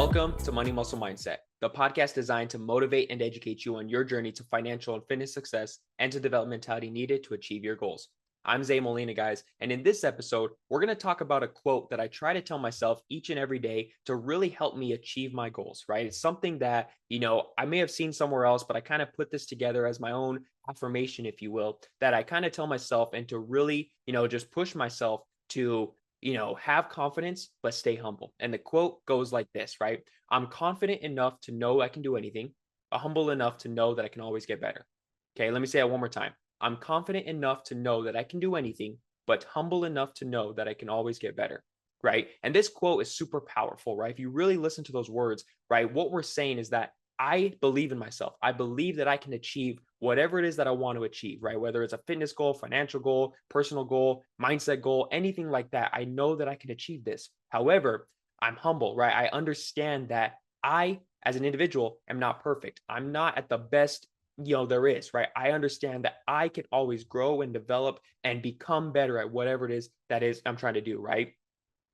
Welcome to Money Muscle Mindset, the podcast designed to motivate and educate you on your journey to financial and fitness success and to develop mentality needed to achieve your goals. I'm Zay Molina, guys, and in this episode, we're going to talk about a quote that I try to tell myself each and every day to really help me achieve my goals, right? It's something that, I may have seen somewhere else, but I kind of put this together as my own affirmation, if you will, that I kind of tell myself and to really, just push myself to have confidence, but stay humble. And the quote goes like this, right? I'm confident enough to know I can do anything, but humble enough to know that I can always get better. Okay, let me say it one more time. I'm confident enough to know that I can do anything, but humble enough to know that I can always get better, right? And this quote is super powerful, right? If you really listen to those words, right, what we're saying is that I believe in myself. I believe that I can achieve whatever it is that I want to achieve, right? Whether it's a fitness goal, financial goal, personal goal, mindset goal, anything like that. I know that I can achieve this. However, I'm humble, right? I understand that I, as an individual, am not perfect. I'm not at the best there is, right? I understand that I can always grow and develop and become better at whatever it is I'm trying to do, right?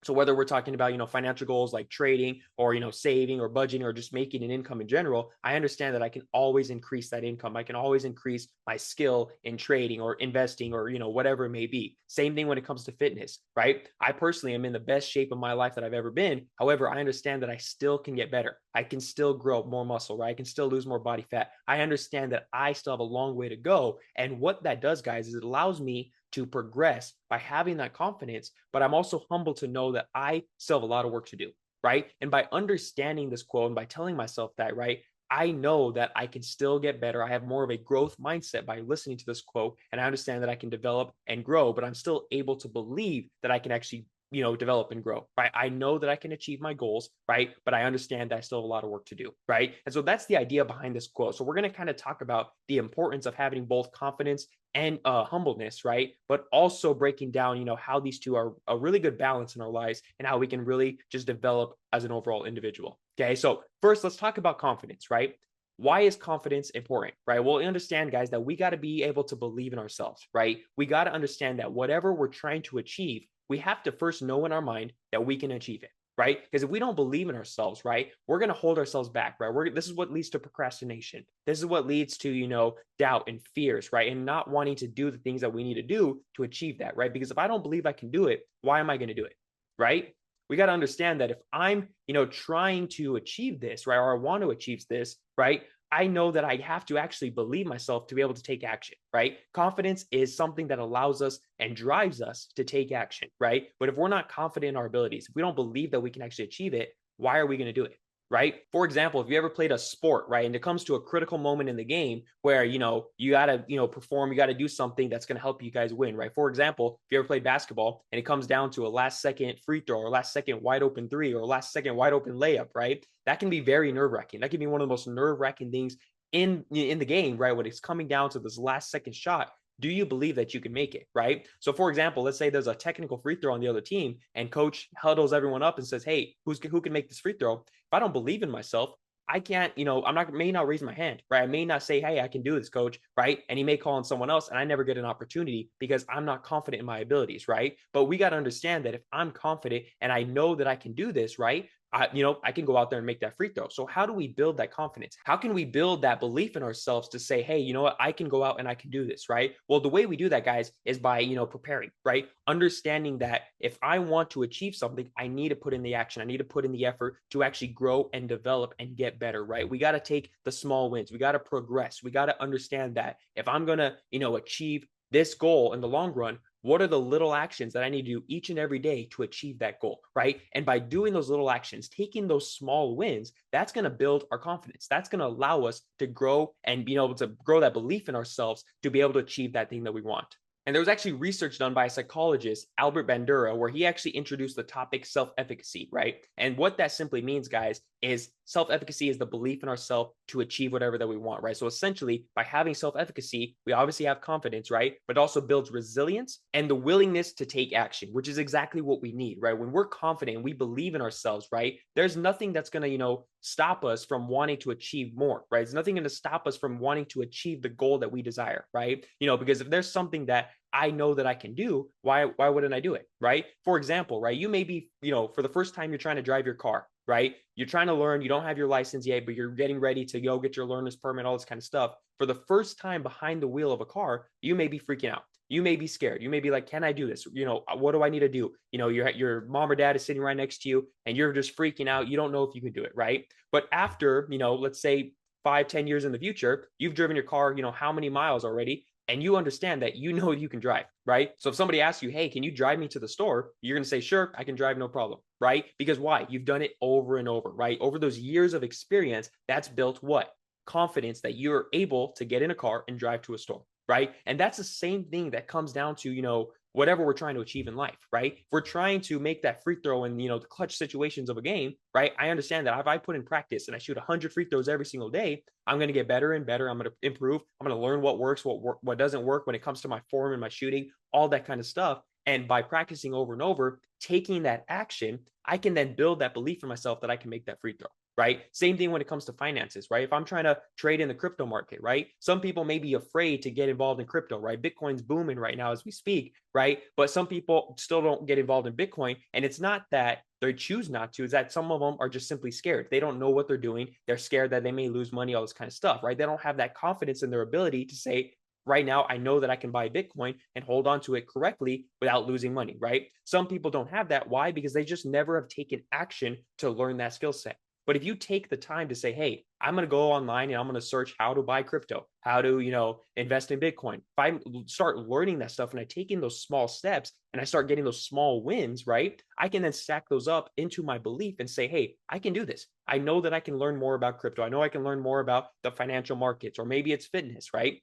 So whether we're talking about, financial goals like trading or, saving or budgeting or just making an income in general, I understand that I can always increase that income. I can always increase my skill in trading or investing or, whatever it may be. Same thing when it comes to fitness, right? I personally am in the best shape of my life that I've ever been. However, I understand that I still can get better. I can still grow more muscle, right? I can still lose more body fat. I understand that I still have a long way to go. And what that does, guys, is it allows me to progress by having that confidence, but I'm also humble to know that I still have a lot of work to do, right? And by understanding this quote and by telling myself that, right, I know that I can still get better. I have more of a growth mindset by listening to this quote, and I understand that I can develop and grow, but I'm still able to believe that I can actually develop and grow, right? I know that I can achieve my goals, right? But I understand that I still have a lot of work to do, right? And so that's the idea behind this quote. So we're going to kind of talk about the importance of having both confidence and humbleness, right? But also breaking down, how these two are a really good balance in our lives and how we can really just develop as an overall individual. Okay, so first, let's talk about confidence, right? Why is confidence important, right? Well, we understand, guys, that we got to be able to believe in ourselves, right? We got to understand that whatever we're trying to achieve, we have to first know in our mind that we can achieve it, right? Because if we don't believe in ourselves, right, we're going to hold ourselves back, right? This is what leads to procrastination. This is what leads to, doubt and fears, right? And not wanting to do the things that we need to do to achieve that, right? Because if I don't believe I can do it, why am I going to do it, right? We got to understand that if I'm, trying to achieve this, right, or I want to achieve this, right, I know that I have to actually believe myself to be able to take action, right? Confidence is something that allows us and drives us to take action, right? But if we're not confident in our abilities, if we don't believe that we can actually achieve it, why are we going to do it? Right? For example, if you ever played a sport, right, and it comes to a critical moment in the game where, you got to, perform, you got to do something that's going to help you guys win, right? For example, if you ever played basketball and it comes down to a last second free throw or last second wide open three or last second wide open layup, right? That can be very nerve wracking. That can be one of the most nerve wracking things in the game, right? When it's coming down to this last second shot. Do you believe that you can make it, right? So for example, let's say there's a technical free throw on the other team and coach huddles everyone up and says, hey, who can make this free throw? If I don't believe in myself, I can't, may not raise my hand, right? I may not say, hey, I can do this, coach, right? And he may call on someone else and I never get an opportunity because I'm not confident in my abilities, right? But we got to understand that if I'm confident and I know that I can do this, right? I can go out there and make that free throw. So how do we build that confidence? How can we build that belief in ourselves to say, hey, you know what? I can go out and I can do this, right? Well, the way we do that, guys, is by, preparing, right? Understanding that if I want to achieve something, I need to put in the action. I need to put in the effort to actually grow and develop and get better, right? We got to take the small wins. We got to progress. We got to understand that if I'm going to, achieve this goal in the long run, what are the little actions that I need to do each and every day to achieve that goal, right? And by doing those little actions, taking those small wins, that's going to build our confidence. That's going to allow us to grow and be able to grow that belief in ourselves to be able to achieve that thing that we want. And there was actually research done by a psychologist, Albert Bandura, where he actually introduced the topic self-efficacy, right? And what that simply means, guys, is self-efficacy is the belief in ourselves to achieve whatever that we want, right? So essentially, by having self-efficacy, we obviously have confidence, right? But it also builds resilience and the willingness to take action, which is exactly what we need, right? When we're confident and we believe in ourselves, right? There's nothing that's going to, stop us from wanting to achieve more, right? There's nothing going to stop us from wanting to achieve the goal that we desire, right? Because if there's something that I know that I can do, why wouldn't I do it, right? For example, right? You may be, for the first time you're trying to drive your car, right? You're trying to learn, you don't have your license yet, but you're getting ready to go get your learner's permit, all this kind of stuff. For the first time behind the wheel of a car, you may be freaking out. You may be scared. You may be like, can I do this? What do I need to do? Your mom or dad is sitting right next to you and you're just freaking out. You don't know if you can do it, right? But after, let's say 5-10 years in the future, you've driven your car, how many miles already? And you understand that you can drive, right? So if somebody asks you, hey, can you drive me to the store? You're going to say, sure, I can drive, no problem, right? Because why? You've done it over and over, right? Over those years of experience, that's built what? Confidence that you're able to get in a car and drive to a store, right? And that's the same thing that comes down to, whatever we're trying to achieve in life, right? If we're trying to make that free throw in, the clutch situations of a game, right? I understand that if I put in practice and I shoot 100 free throws every single day, I'm going to get better and better. I'm going to improve. I'm going to learn what works, what doesn't work when it comes to my form and my shooting, all that kind of stuff. And by practicing over and over, taking that action, I can then build that belief in myself that I can make that free throw, right? Same thing when it comes to finances, right? If I'm trying to trade in the crypto market, right? Some people may be afraid to get involved in crypto, right? Bitcoin's booming right now as we speak, right? But some people still don't get involved in Bitcoin. And it's not that they choose not to, it's that some of them are just simply scared. They don't know what they're doing. They're scared that they may lose money, all this kind of stuff, right? They don't have that confidence in their ability to say, right now, I know that I can buy Bitcoin and hold on to it correctly without losing money, right? Some people don't have that. Why? Because they just never have taken action to learn that skill set. But if you take the time to say, hey, I'm going to go online and I'm going to search how to buy crypto, how to, invest in Bitcoin. If I start learning that stuff and I take in those small steps and I start getting those small wins, right? I can then stack those up into my belief and say, hey, I can do this. I know that I can learn more about crypto. I know I can learn more about the financial markets, or maybe it's fitness, right?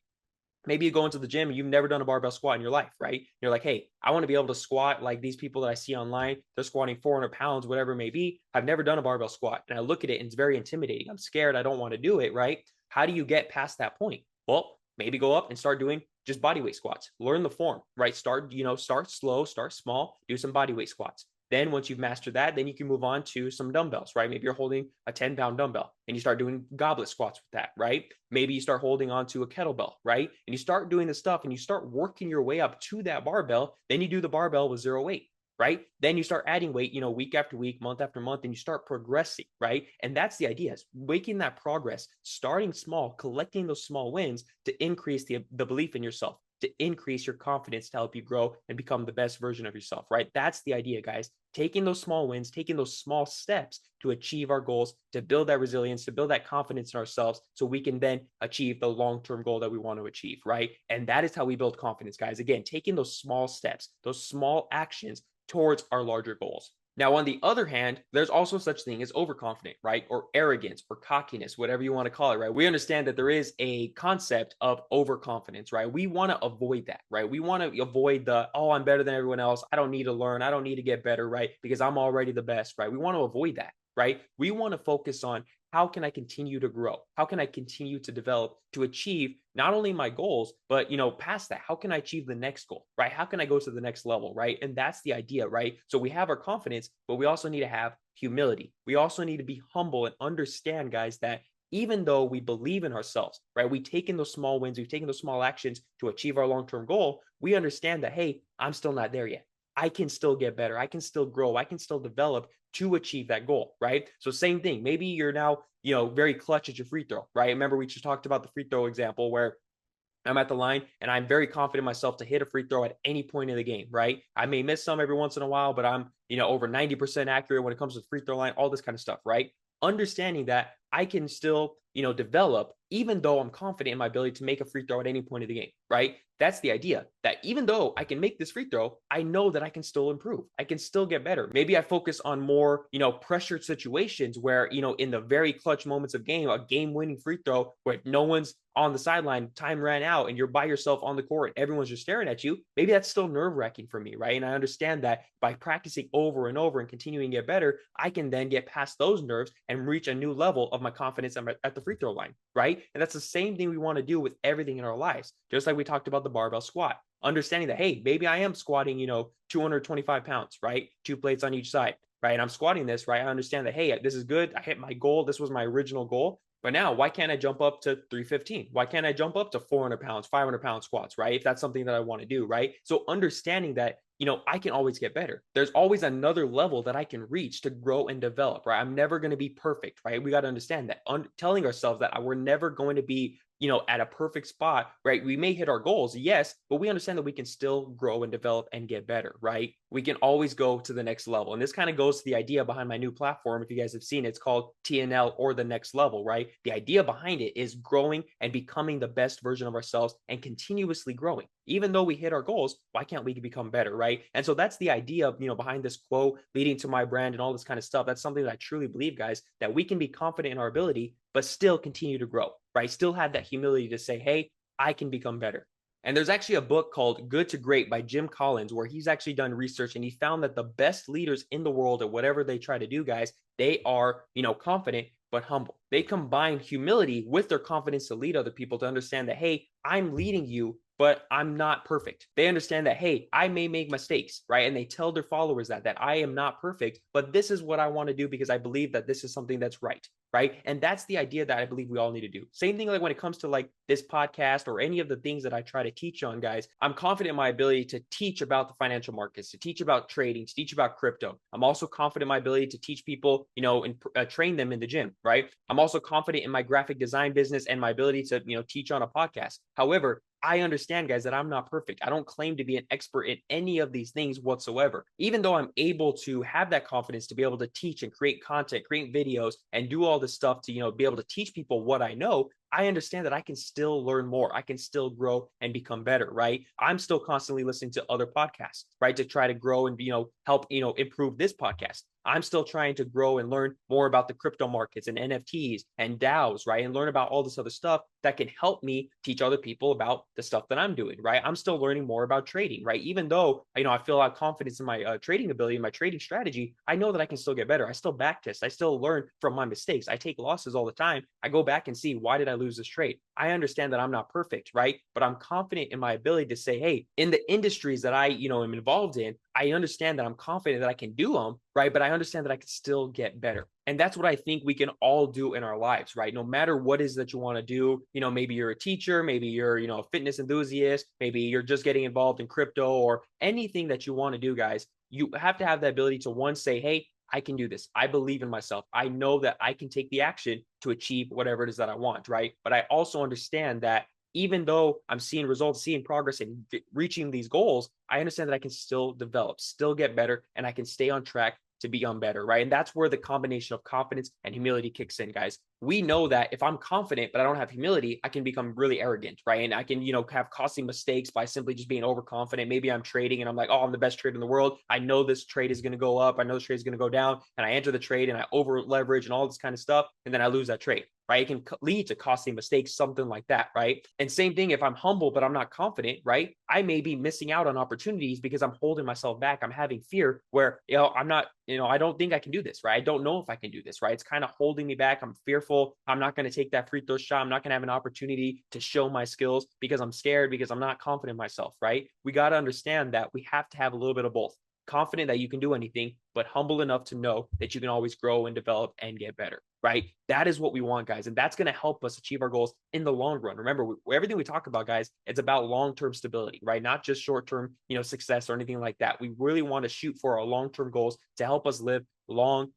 Maybe you go into the gym and you've never done a barbell squat in your life, right? You're like, hey, I want to be able to squat like these people that I see online. They're squatting 400 pounds, whatever it may be. I've never done a barbell squat. And I look at it and it's very intimidating. I'm scared. I don't want to do it, right? How do you get past that point? Well, maybe go up and start doing just body weight squats. Learn the form, right? Start slow, start small, do some body weight squats. Then once you've mastered that, then you can move on to some dumbbells, right? Maybe you're holding a 10-pound dumbbell and you start doing goblet squats with that, right? Maybe you start holding on to a kettlebell, right? And you start doing the stuff and you start working your way up to that barbell. Then you do the barbell with zero weight, right? Then you start adding weight, week after week, month after month, and you start progressing, right? And that's the idea, is making that progress, starting small, collecting those small wins to increase the belief in yourself, to increase your confidence, to help you grow and become the best version of yourself, right? That's the idea, guys. Taking those small wins, taking those small steps to achieve our goals, to build that resilience, to build that confidence in ourselves so we can then achieve the long-term goal that we want to achieve, right? And that is how we build confidence, guys. Again, taking those small steps, those small actions towards our larger goals. Now, on the other hand, there's also such thing as overconfident, right? Or arrogance or cockiness, whatever you want to call it, right? We understand that there is a concept of overconfidence, right? We want to avoid that, right? We want to avoid the, oh, I'm better than everyone else. I don't need to learn. I don't need to get better, right? Because I'm already the best, right? We want to avoid that, right? We want to focus on, how can I continue to grow? How can I continue to develop to achieve not only my goals, but, past that? How can I achieve the next goal, right? How can I go to the next level, right? And that's the idea, right? So we have our confidence, but we also need to have humility. We also need to be humble and understand, guys, that even though we believe in ourselves, right? We've taken those small wins, we've taken those small actions to achieve our long-term goal. We understand that, hey, I'm still not there yet. I can still get better. I can still grow. I can still develop to achieve that goal, right? So same thing. Maybe you're now, very clutch at your free throw, right? Remember, we just talked about the free throw example where I'm at the line and I'm very confident in myself to hit a free throw at any point in the game, right? I may miss some every once in a while, but I'm, over 90% accurate when it comes to the free throw line, all this kind of stuff, right? Understanding that I can still, develop, even though I'm confident in my ability to make a free throw at any point of the game, right? That's the idea, that even though I can make this free throw, I know that I can still improve. I can still get better. Maybe I focus on more, pressured situations where, in the very clutch moments of game, a game-winning free throw where no one's on the sideline, time ran out, and you're by yourself on the court, everyone's just staring at you. Maybe that's still nerve-wracking for me, right? And I understand that by practicing over and over and continuing to get better, I can then get past those nerves and reach a new level of my confidence at the free throw line, right? And that's the same thing we want to do with everything in our lives. Just like we talked about the barbell squat, understanding that, hey, maybe I am squatting, 225 pounds, right? 2 plates on each side, right? And I'm squatting this, right? I understand that, hey, this is good. I hit my goal. This was my original goal. But now, why can't I jump up to 315? Why can't I jump up to 400 pounds, 500 pound squats, right? If that's something that I want to do, right? So understanding that, I can always get better. There's always another level that I can reach to grow and develop, right? I'm never going to be perfect, right? We got to understand that. Telling ourselves that we're never going to be at a perfect spot, right? We may hit our goals, yes, but we understand that we can still grow and develop and get better, right? We can always go to the next level. And this kind of goes to the idea behind my new platform. If you guys have seen it, it's called TNL, or the next level, right? The idea behind it is growing and becoming the best version of ourselves and continuously growing. Even though we hit our goals, why can't we become better, right? And so that's the idea of, behind this quote leading to my brand and all this kind of stuff. That's something that I truly believe, guys, that we can be confident in our ability, but still continue to grow, right? Still have that humility to say, hey, I can become better. And there's actually a book called Good to Great by Jim Collins, where he's actually done research and he found that the best leaders in the world at whatever they try to do, guys, they are, confident but humble. They combine humility with their confidence to lead other people, to understand that, hey, I'm leading you, but I'm not perfect. They understand that, hey, I may make mistakes, right? And they tell their followers that I am not perfect, but this is what I want to do because I believe that this is something that's right, right? And that's the idea that I believe we all need to do. Same thing like when it comes to like this podcast or any of the things that I try to teach on, guys. I'm confident in my ability to teach about the financial markets, to teach about trading, to teach about crypto. I'm also confident in my ability to teach people, and train them in the gym, right? I'm also confident in my graphic design business and my ability to, teach on a podcast. However, I understand, guys, that I'm not perfect. I don't claim to be an expert in any of these things whatsoever. Even though I'm able to have that confidence to be able to teach and create content, create videos, and do all this stuff to, be able to teach people what I know, I understand that I can still learn more. I can still grow and become better, right? I'm still constantly listening to other podcasts, right? To try to grow and, help, improve this podcast. I'm still trying to grow and learn more about the crypto markets and NFTs and DAOs, right? And learn about all this other stuff that can help me teach other people about the stuff that I'm doing, right? I'm still learning more about trading, right? Even though, I feel a lot of confidence in my trading ability, my trading strategy, I know that I can still get better. I still back test. I still learn from my mistakes. I take losses all the time. I go back and see, why did I lose this trade? I understand that I'm not perfect, right? But I'm confident in my ability to say, hey, in the industries that I, am involved in, I understand that I'm confident that I can do them, right? But I understand that I can still get better. And that's what I think we can all do in our lives, right? No matter what it is that you want to do, maybe you're a teacher, maybe you're, a fitness enthusiast, maybe you're just getting involved in crypto or anything that you want to do, guys, you have to have the ability to, one, say, hey, I can do this. I believe in myself. I know that I can take the action to achieve whatever it is that I want, right? But I also understand that even though I'm seeing results, seeing progress, and reaching these goals, I understand that I can still develop, still get better, and I can stay on track to become better, right? And that's where the combination of confidence and humility kicks in, guys. We know that if I'm confident, but I don't have humility, I can become really arrogant, right? And I can, have costly mistakes by simply just being overconfident. Maybe I'm trading and I'm like, oh, I'm the best trader in the world. I know this trade is going to go up. I know this trade is going to go down. And I enter the trade and I over leverage and all this kind of stuff. And then I lose that trade, right? It can lead to costly mistakes, something like that, right? And same thing, if I'm humble, but I'm not confident, right? I may be missing out on opportunities because I'm holding myself back. I'm having fear where, I'm not, I don't think I can do this, right? I don't know if I can do this, right? It's kind of holding me back. I'm fearful. I'm not going to take that free throw shot. I'm not going to have an opportunity to show my skills because I'm scared, because I'm not confident in myself, right? We got to understand that we have to have a little bit of both. Confident that you can do anything, but humble enough to know that you can always grow and develop and get better, right? That is what we want, guys. And that's going to help us achieve our goals in the long run. Remember, everything we talk about, guys, it's about long-term stability, right? Not just short-term, success or anything like that. We really want to shoot for our long-term goals to help us live long,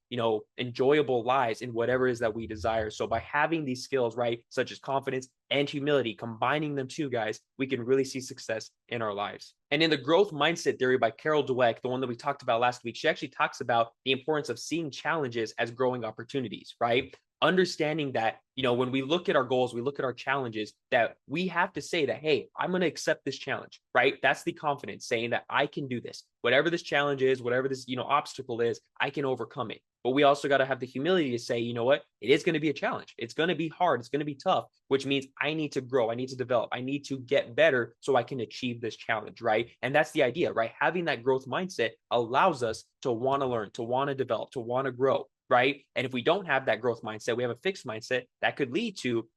enjoyable lives in whatever it is that we desire. So by having these skills, right, such as confidence and humility, combining them too, guys, we can really see success in our lives. And in the growth mindset theory by Carol Dweck, the one that we talked about last week, she actually talks about the importance of seeing challenges as growing opportunities, right? Understanding that, when we look at our goals, we look at our challenges, that we have to say that, hey, I'm going to accept this challenge, right? That's the confidence, saying that I can do this. Whatever this challenge is, whatever this, obstacle is, I can overcome it. But we also got to have the humility to say, you know what? It is going to be a challenge. It's going to be hard. It's going to be tough, which means I need to grow. I need to develop. I need to get better so I can achieve this challenge, right? And that's the idea, right? Having that growth mindset allows us to want to learn, to want to develop, to want to grow, right? And if we don't have that growth mindset, we have a fixed mindset, that could lead to,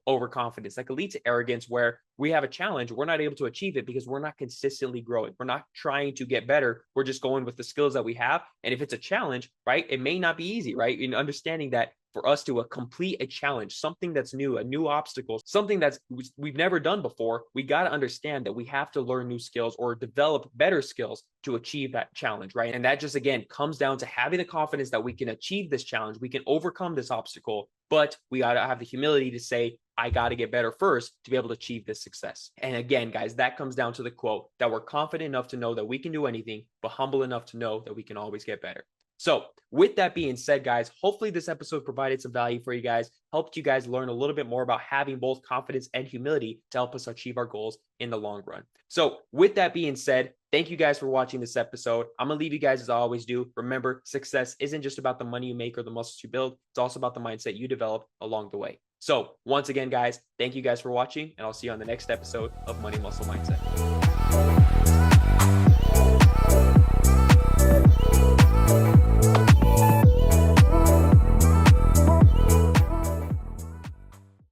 overconfidence. That could lead to arrogance, where we have a challenge, we're not able to achieve it because we're not consistently growing. We're not trying to get better. We're just going with the skills that we have. And if it's a challenge, right, it may not be easy, right? In understanding that for us to complete a challenge, something that's new, a new obstacle, something that's we've never done before, we got to understand that we have to learn new skills or develop better skills to achieve that challenge, right? And that just, again, comes down to having the confidence that we can achieve this challenge, we can overcome this obstacle, but we got to have the humility to say, I got to get better first to be able to achieve this success. And again, guys, that comes down to the quote that we're confident enough to know that we can do anything, but humble enough to know that we can always get better. So with that being said, guys, hopefully this episode provided some value for you guys, helped you guys learn a little bit more about having both confidence and humility to help us achieve our goals in the long run. So with that being said, thank you guys for watching this episode. I'm going to leave you guys as I always do. Remember, success isn't just about the money you make or the muscles you build. It's also about the mindset you develop along the way. So once again, guys, thank you guys for watching, and I'll see you on the next episode of Money Muscle Mindset.